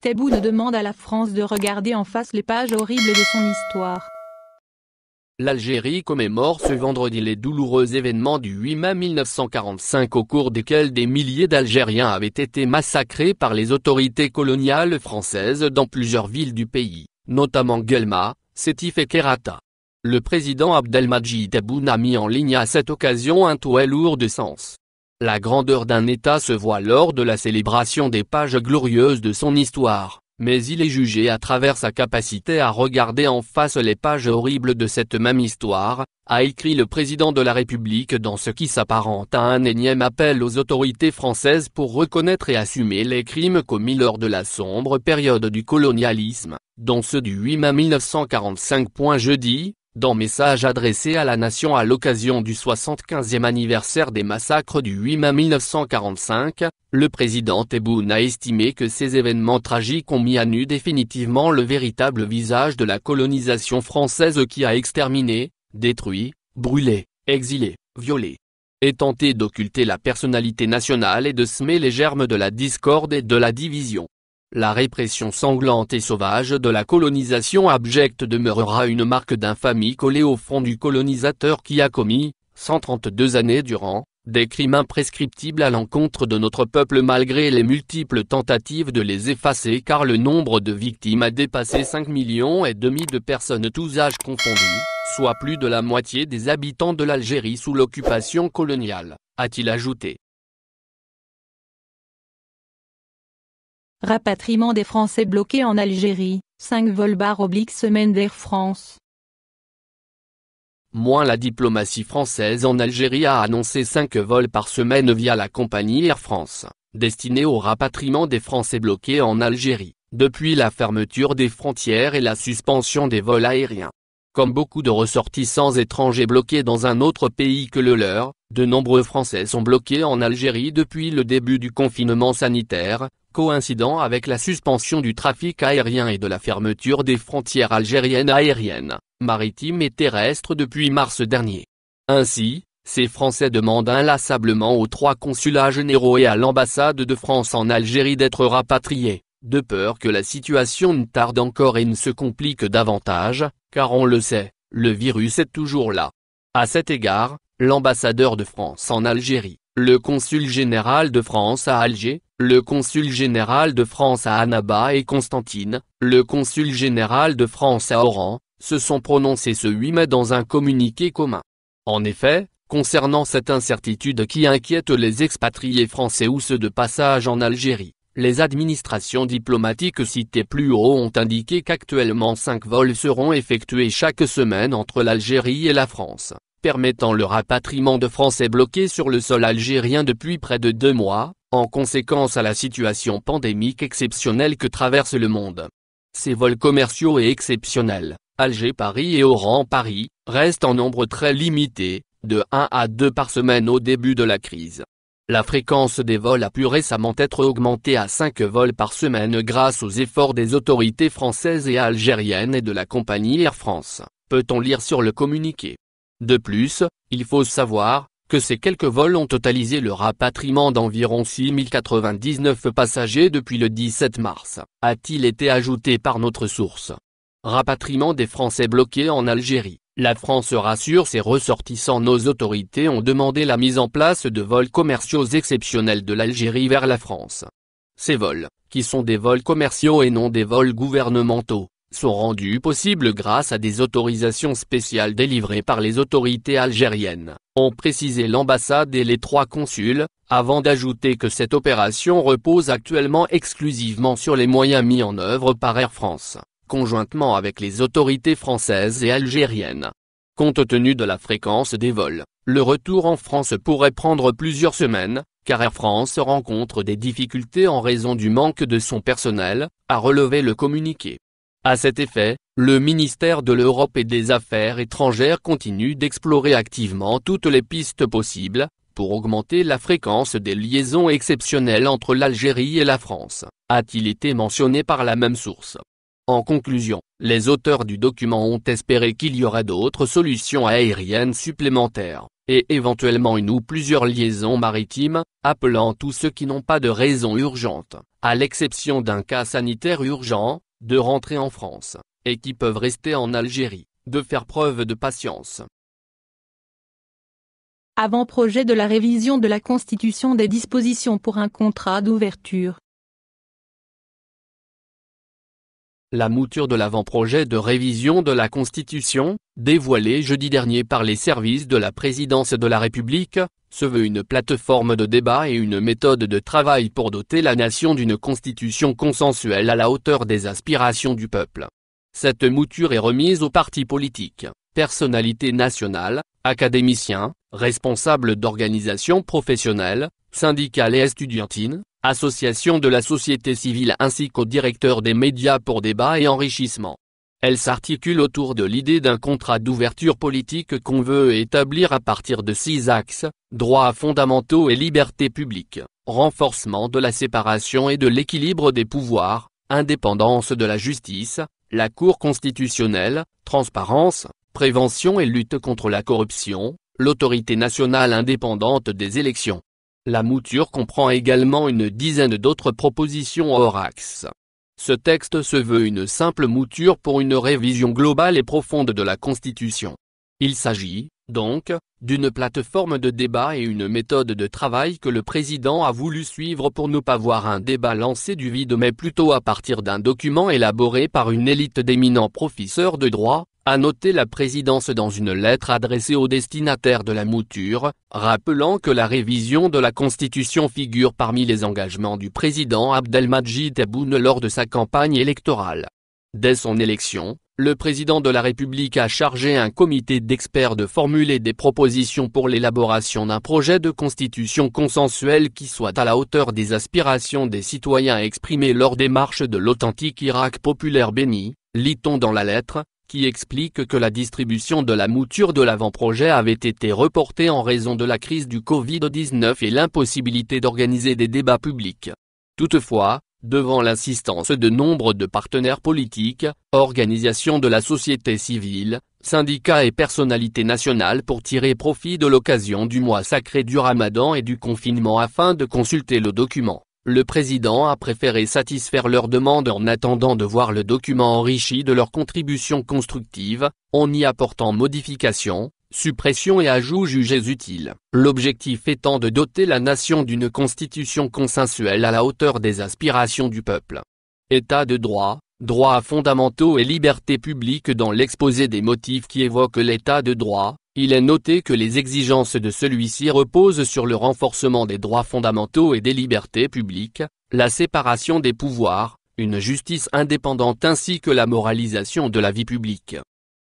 Tebboune demande à la France de regarder en face les pages horribles de son histoire. L'Algérie commémore ce vendredi les douloureux événements du 8 mai 1945 au cours desquels des milliers d'Algériens avaient été massacrés par les autorités coloniales françaises dans plusieurs villes du pays, notamment Guelma, Sétif et Kherrata. Le président Abdelmadjid Tebboune a mis en ligne à cette occasion un tweet lourd de sens. La grandeur d'un État se voit lors de la célébration des pages glorieuses de son histoire, mais il est jugé à travers sa capacité à regarder en face les pages horribles de cette même histoire, a écrit le président de la République dans ce qui s'apparente à un énième appel aux autorités françaises pour reconnaître et assumer les crimes commis lors de la sombre période du colonialisme, dont ceux du 8 mai 1945. Jeudi, dans message adressé à la nation à l'occasion du 75e anniversaire des massacres du 8 mai 1945, le président Tebboune a estimé que ces événements tragiques ont mis à nu définitivement le véritable visage de la colonisation française qui a exterminé, détruit, brûlé, exilé, violé et tenté d'occulter la personnalité nationale et de semer les germes de la discorde et de la division. La répression sanglante et sauvage de la colonisation abjecte demeurera une marque d'infamie collée au front du colonisateur qui a commis, 132 années durant, des crimes imprescriptibles à l'encontre de notre peuple malgré les multiples tentatives de les effacer car le nombre de victimes a dépassé 5,5 millions de personnes tous âges confondus, soit plus de la moitié des habitants de l'Algérie sous l'occupation coloniale, a-t-il ajouté. Rapatriement des Français bloqués en Algérie, 5 vols semaine d'Air France. La diplomatie française en Algérie a annoncé 5 vols par semaine via la compagnie Air France, destinés au rapatriement des Français bloqués en Algérie, depuis la fermeture des frontières et la suspension des vols aériens. Comme beaucoup de ressortissants étrangers bloqués dans un autre pays que le leur, de nombreux Français sont bloqués en Algérie depuis le début du confinement sanitaire, coïncidant avec la suspension du trafic aérien et de la fermeture des frontières algériennes aériennes, maritimes et terrestres depuis mars dernier. Ainsi, ces Français demandent inlassablement aux 3 consulats généraux et à l'ambassade de France en Algérie d'être rapatriés, de peur que la situation ne tarde encore et ne se complique davantage, car on le sait, le virus est toujours là. À cet égard, l'ambassadeur de France en Algérie, le consul général de France à Alger, le consul général de France à Annaba et Constantine, le consul général de France à Oran, se sont prononcés ce 8 mai dans un communiqué commun. En effet, concernant cette incertitude qui inquiète les expatriés français ou ceux de passage en Algérie, les administrations diplomatiques citées plus haut ont indiqué qu'actuellement 5 vols seront effectués chaque semaine entre l'Algérie et la France, permettant le rapatriement de Français bloqués sur le sol algérien depuis près de 2 mois, en conséquence à la situation pandémique exceptionnelle que traverse le monde. Ces vols commerciaux et exceptionnels, Alger-Paris et Oran-Paris, restent en nombre très limité, de 1 à 2 par semaine au début de la crise. La fréquence des vols a pu récemment être augmentée à 5 vols par semaine grâce aux efforts des autorités françaises et algériennes et de la compagnie Air France, peut-on lire sur le communiqué. De plus, il faut savoir que ces quelques vols ont totalisé le rapatriement d'environ 6099 passagers depuis le 17 mars, a-t-il été ajouté par notre source. Rapatriement des Français bloqués en Algérie. La France rassure ses ressortissants. Nos autorités ont demandé la mise en place de vols commerciaux exceptionnels de l'Algérie vers la France. Ces vols, qui sont des vols commerciaux et non des vols gouvernementaux, sont rendus possibles grâce à des autorisations spéciales délivrées par les autorités algériennes, ont précisé l'ambassade et les 3 consuls, avant d'ajouter que cette opération repose actuellement exclusivement sur les moyens mis en œuvre par Air France, conjointement avec les autorités françaises et algériennes. Compte tenu de la fréquence des vols, le retour en France pourrait prendre plusieurs semaines, car Air France rencontre des difficultés en raison du manque de son personnel, a relevé le communiqué. À cet effet, le ministère de l'Europe et des Affaires étrangères continue d'explorer activement toutes les pistes possibles, pour augmenter la fréquence des liaisons exceptionnelles entre l'Algérie et la France, a-t-il été mentionné par la même source. En conclusion, les auteurs du document ont espéré qu'il y aurait d'autres solutions aériennes supplémentaires, et éventuellement une ou plusieurs liaisons maritimes, appelant tous ceux qui n'ont pas de raison urgente, à l'exception d'un cas sanitaire urgent, de rentrer en France, et qui peuvent rester en Algérie, de faire preuve de patience. Avant-projet de la révision de la Constitution des dispositions pour un contrat d'ouverture. La mouture de l'avant-projet de révision de la Constitution, dévoilée jeudi dernier par les services de la Présidence de la République, se veut une plateforme de débat et une méthode de travail pour doter la nation d'une constitution consensuelle à la hauteur des aspirations du peuple. Cette mouture est remise aux partis politiques, personnalités nationales, académiciens, responsables d'organisations professionnelles, syndicales et estudiantines, associations de la société civile ainsi qu'aux directeurs des médias pour débat et enrichissement. Elle s'articule autour de l'idée d'un contrat d'ouverture politique qu'on veut établir à partir de 6 axes, droits fondamentaux et libertés publiques, renforcement de la séparation et de l'équilibre des pouvoirs, indépendance de la justice, la Cour constitutionnelle, transparence, prévention et lutte contre la corruption, l'autorité nationale indépendante des élections. La mouture comprend également une dizaine d'autres propositions hors axe. Ce texte se veut une simple mouture pour une révision globale et profonde de la Constitution. Il s'agit, donc, d'une plateforme de débat et une méthode de travail que le président a voulu suivre pour ne pas voir un débat lancé du vide mais plutôt à partir d'un document élaboré par une élite d'éminents professeurs de droit, a noté la présidence dans une lettre adressée aux destinataires de la mouture, rappelant que la révision de la Constitution figure parmi les engagements du président Abdelmadjid Tebboune lors de sa campagne électorale. Dès son élection, le président de la République a chargé un comité d'experts de formuler des propositions pour l'élaboration d'un projet de constitution consensuel qui soit à la hauteur des aspirations des citoyens exprimées lors des marches de l'authentique Irak populaire béni, lit-on dans la lettre, qui explique que la distribution de la mouture de l'avant-projet avait été reportée en raison de la crise du Covid-19 et l'impossibilité d'organiser des débats publics. Toutefois, devant l'insistance de nombre de partenaires politiques, organisations de la société civile, syndicats et personnalités nationales pour tirer profit de l'occasion du mois sacré du Ramadan et du confinement afin de consulter le document, le président a préféré satisfaire leurs demandes en attendant de voir le document enrichi de leurs contributions constructives, en y apportant modifications, suppressions et ajouts jugés utiles. L'objectif étant de doter la nation d'une constitution consensuelle à la hauteur des aspirations du peuple. État de droit, droits fondamentaux et libertés publiques. Dans l'exposé des motifs qui évoque l'état de droit, il est noté que les exigences de celui-ci reposent sur le renforcement des droits fondamentaux et des libertés publiques, la séparation des pouvoirs, une justice indépendante ainsi que la moralisation de la vie publique.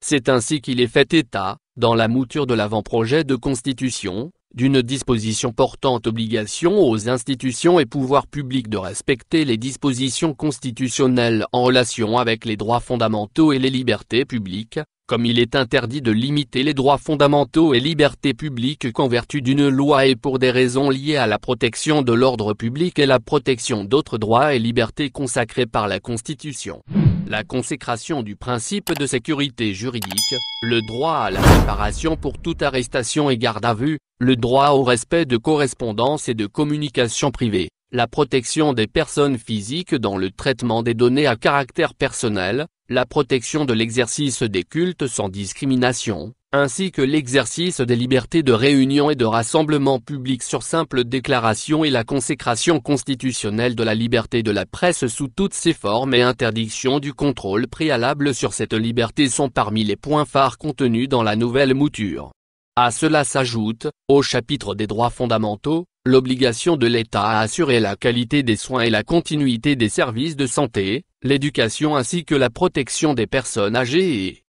C'est ainsi qu'il est fait état, dans la mouture de l'avant-projet de constitution, d'une disposition portant obligation aux institutions et pouvoirs publics de respecter les dispositions constitutionnelles en relation avec les droits fondamentaux et les libertés publiques, comme il est interdit de limiter les droits fondamentaux et libertés publiques qu'en vertu d'une loi et pour des raisons liées à la protection de l'ordre public et la protection d'autres droits et libertés consacrés par la Constitution. La consécration du principe de sécurité juridique, le droit à la séparation pour toute arrestation et garde à vue, le droit au respect de correspondance et de communication privée, la protection des personnes physiques dans le traitement des données à caractère personnel, la protection de l'exercice des cultes sans discrimination, ainsi que l'exercice des libertés de réunion et de rassemblement public sur simple déclaration et la consécration constitutionnelle de la liberté de la presse sous toutes ses formes et interdiction du contrôle préalable sur cette liberté sont parmi les points phares contenus dans la nouvelle mouture. À cela s'ajoute, au chapitre des droits fondamentaux, l'obligation de l'État à assurer la qualité des soins et la continuité des services de santé, l'éducation ainsi que la protection des personnes âgées et